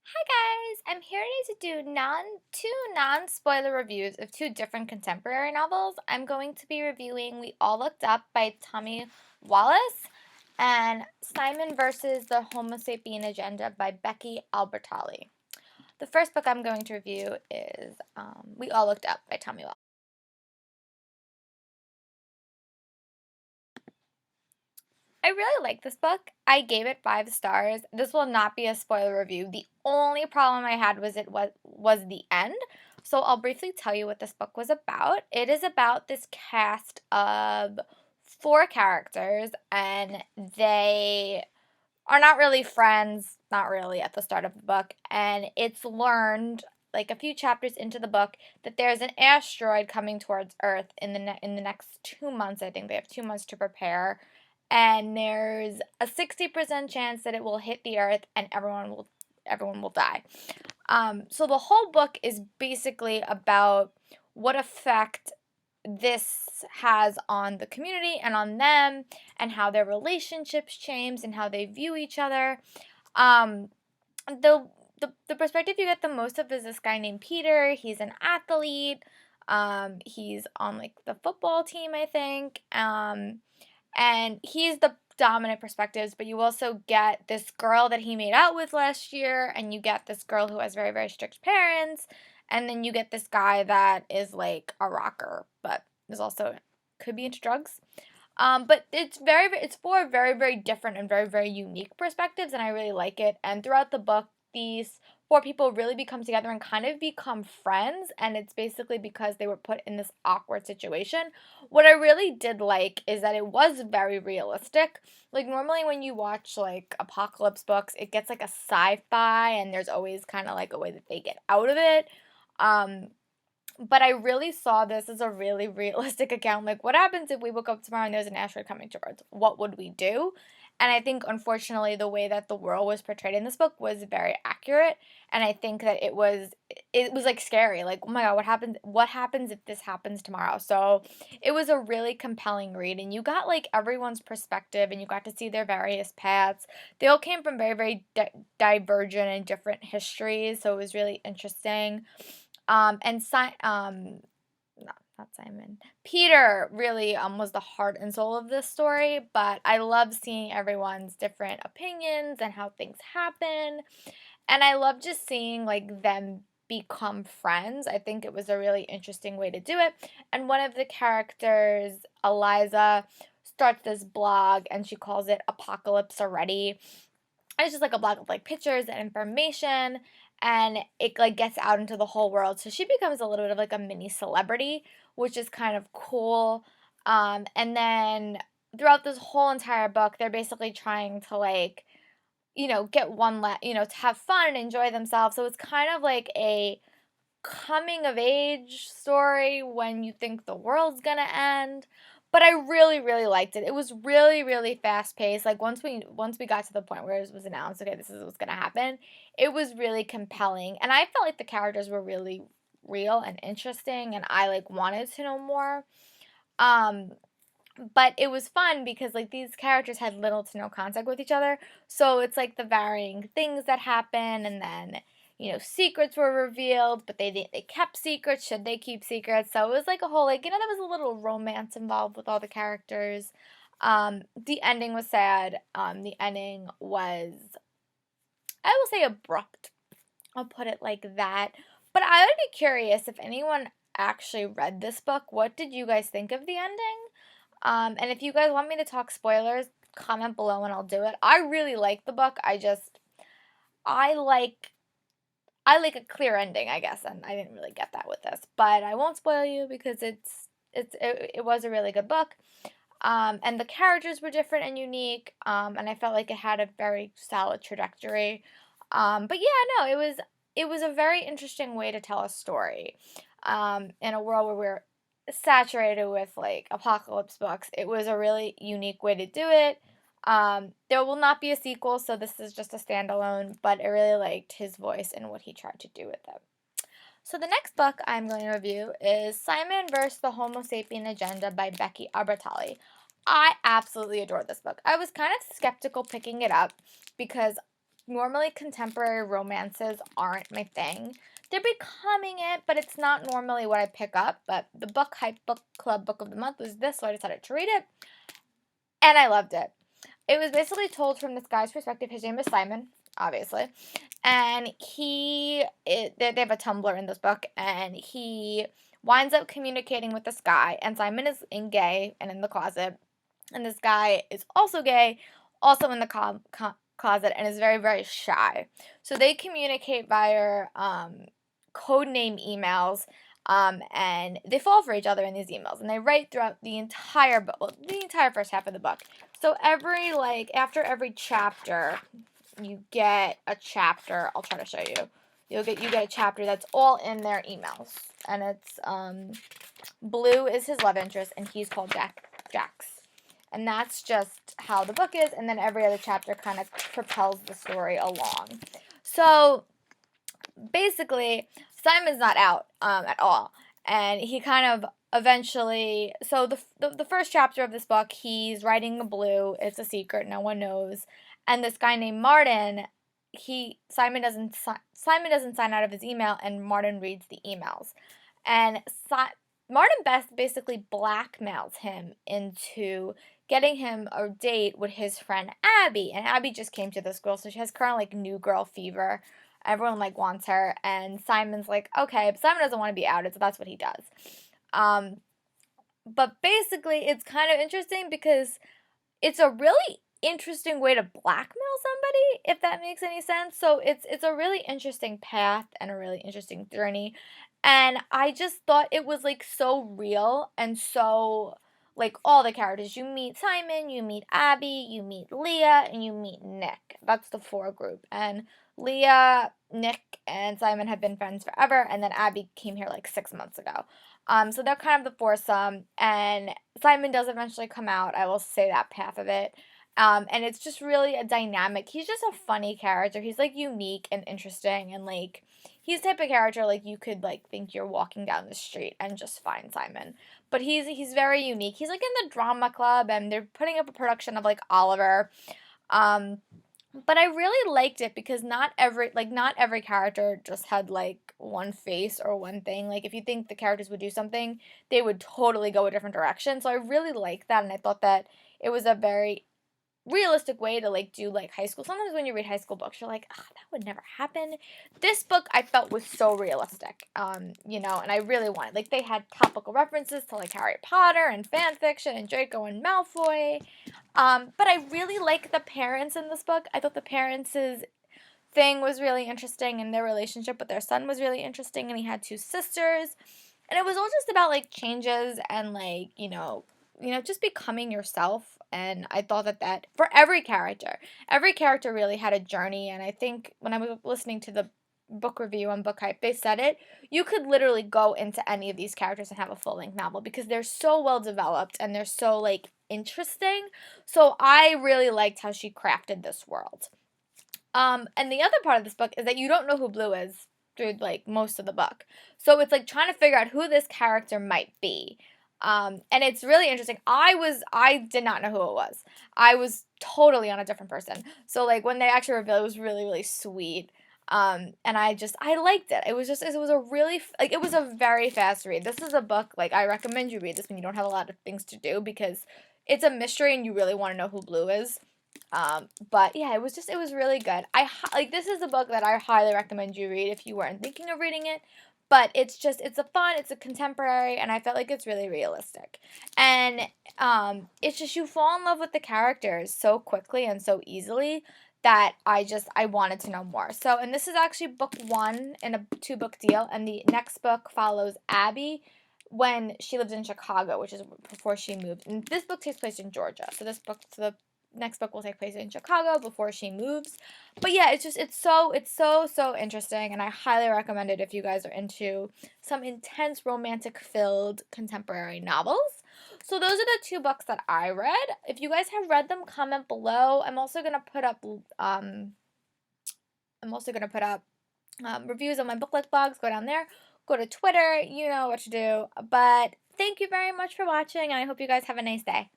Hi guys, I'm here today to do two non-spoiler reviews of two different contemporary novels. I'm going to be reviewing We All Looked Up by Tommy Wallace and Simon versus the Homo Sapien Agenda by Becky Albertalli. The first book I'm going to review is We All Looked Up by Tommy Wallace. I really like this book. I gave it 5 stars. This will not be a spoiler review. The only problem I had was the end. So I'll briefly tell you what this book was about. It is about this cast of 4 characters, and they are not really friends, not really at the start of the book, and it's learned like a few chapters into the book that there's an asteroid coming towards Earth in the next 2 months. I think they have 2 months to prepare, and there's a 60% chance that it will hit the Earth and everyone will die. So the whole book is basically about what effect this has on the community and on them, and how their relationships change and how they view each other. Um, the perspective you get the most of is this guy named Peter. He's an athlete. He's on like the football team, I think. And he's the dominant perspectives, but you also get this girl that he made out with last year, and you get this girl who has very, very strict parents, and then you get this guy that is like a rocker, but is also could be into drugs. But it's 4 very, very different and very, very unique perspectives, and I really like it. And throughout the book, these 4 people really become together and kind of become friends, and it's basically because they were put in this awkward situation. What I really did like is that it was very realistic. Like normally when you watch like apocalypse books, it gets like a sci-fi, and there's always kind of like a way that they get out of it. Um, but I really saw this as a really realistic account. Like, what happens if we woke up tomorrow and there's an asteroid coming to Earth? What would we do? And I think, unfortunately, the way that the world was portrayed in this book was very accurate. And I think that it was like scary. Like, oh my God, what happens? What happens if this happens tomorrow? So it was a really compelling read, and you got like everyone's perspective, and you got to see their various paths. They all came from very, very divergent and different histories, so it was really interesting. And no, not Simon. Peter really was the heart and soul of this story, but I love seeing everyone's different opinions and how things happen. And I love just seeing like them become friends. I think it was a really interesting way to do it. And one of the characters, Eliza, starts this blog and she calls it Apocalypse Already. And it's just like a blog of like pictures and information, and it like gets out into the whole world. So she becomes a little bit of like a mini celebrity, which is kind of cool. And then throughout this whole entire book, they're basically trying to like, get to have fun and enjoy themselves. So it's kind of like a coming of age story when you think the world's gonna end. But I really, really liked it. It was really, really fast paced. Like once we got to the point where it was announced, okay, this is what's gonna happen, it was really compelling. And I felt like the characters were really real and interesting, and I like wanted to know more. Um but it was fun because like these characters had little to no contact with each other. So it's like the varying things that happen, and then secrets were revealed, but they kept secrets. Should they keep secrets? So it was like a whole like there was a little romance involved with all the characters. The ending was sad. The ending was, I will say, abrupt. I'll put it like that. But I would be curious if anyone actually read this book. What did you guys think of the ending? And if you guys want me to talk spoilers, comment below and I'll do it. I really like the book. I like a clear ending, I guess, and I didn't really get that with this. But I won't spoil you because it was a really good book. And the characters were different and unique. And I felt like it had a very solid trajectory. But yeah, no, it was a very interesting way to tell a story. In a world where we're saturated with like apocalypse books, it was a really unique way to do it. There will not be a sequel, so this is just a standalone, but I really liked his voice and what he tried to do with it. So the next book I'm going to review is Simon vs. the Homo Sapien Agenda by Becky Albertalli. I absolutely adore this book. I was kind of skeptical picking it up because normally contemporary romances aren't my thing. They're becoming it, but it's not normally what I pick up. But the Book Hype Book Club Book of the Month was this, so I decided to read it, and I loved it. It was basically told from this guy's perspective. His name is Simon, obviously, and they have a Tumblr in this book, and he winds up communicating with this guy, and Simon is gay and in the closet, and this guy is also gay, also in the closet, and is very, very shy. So they communicate via code name emails, and they fall for each other in these emails, and they write throughout the entire book, well, the entire first half of the book. So after every chapter, you get a chapter. I'll try to show you. You get a chapter that's all in their emails, and it's Blue is his love interest, and he's called Jax. And that's just how the book is, and then every other chapter kind of propels the story along. So basically, Simon's not out at all, and he kind of eventually. So the first chapter of this book, he's writing to Blue. It's a secret, no one knows. And this guy named Martin, Simon doesn't sign out of his email, and Martin reads the emails, and Martin basically blackmails him into getting him a date with his friend Abby. And Abby just came to this girl, so she has kind of like new girl fever. Everyone like wants her, and Simon's like, okay, but Simon doesn't want to be outed, so that's what he does. But basically, it's kind of interesting because it's a really interesting way to blackmail somebody, if that makes any sense. So it's a really interesting path and a really interesting journey. And I just thought it was like so real and so like all the characters. You meet Simon, you meet Abby, you meet Leah, and you meet Nick. That's the four group. And Leah, Nick, and Simon have been friends forever, and then Abby came here like 6 months ago. So they're kind of the foursome, and Simon does eventually come out. I will say that path of it. And it's just really a dynamic. He's just a funny character. He's like unique and interesting, and like he's the type of character like you could like think you're walking down the street and just find Simon. But he's very unique. He's like in the drama club, and they're putting up a production of like Oliver. But I really liked it because not every character just had like one face or one thing. Like if you think the characters would do something, they would totally go a different direction. So I really liked that, and I thought that it was a very realistic way to like do like high school. Sometimes when you read high school books, you're like, that would never happen. This book I felt was so realistic, and I really wanted, like, they had topical references to like Harry Potter and fan fiction and Draco and Malfoy, but I really like the parents in this book. I thought the parents' thing was really interesting, and their relationship with their son was really interesting, and he had two sisters, and it was all just about like changes and like just becoming yourself. And I thought that for every character really had a journey. And I think when I was listening to the book review on Book Hype, they said it. You could literally go into any of these characters and have a full-length novel because they're so well developed and they're so like interesting. So I really liked how she crafted this world. And the other part of this book is that you don't know who Blue is through like most of the book. So it's like trying to figure out who this character might be. And it's really interesting. I did not know who it was. I was totally on a different person. So like when they actually revealed, it was really, really sweet. And I liked it. It was a very fast read. This is a book, like, I recommend you read this when you don't have a lot of things to do because it's a mystery and you really want to know who Blue is. But yeah, it was really good. This is a book that I highly recommend you read if you weren't thinking of reading it. But it's a contemporary, and I felt like it's really realistic. And it's just, you fall in love with the characters so quickly and so easily that I wanted to know more. So, and this is actually book 1 in a 2-book deal, and the next book follows Abby when she lived in Chicago, which is before she moved. And this book takes place in Georgia. So the next book will take place in Chicago before she moves. But yeah, it's so interesting, and I highly recommend it if you guys are into some intense romantic filled contemporary novels. So those are the 2 books that I read. If you guys have read them, comment below. I'm also gonna put up reviews on my book like blogs. Go down there. Go to Twitter. You know what to do. But thank you very much for watching, and I hope you guys have a nice day.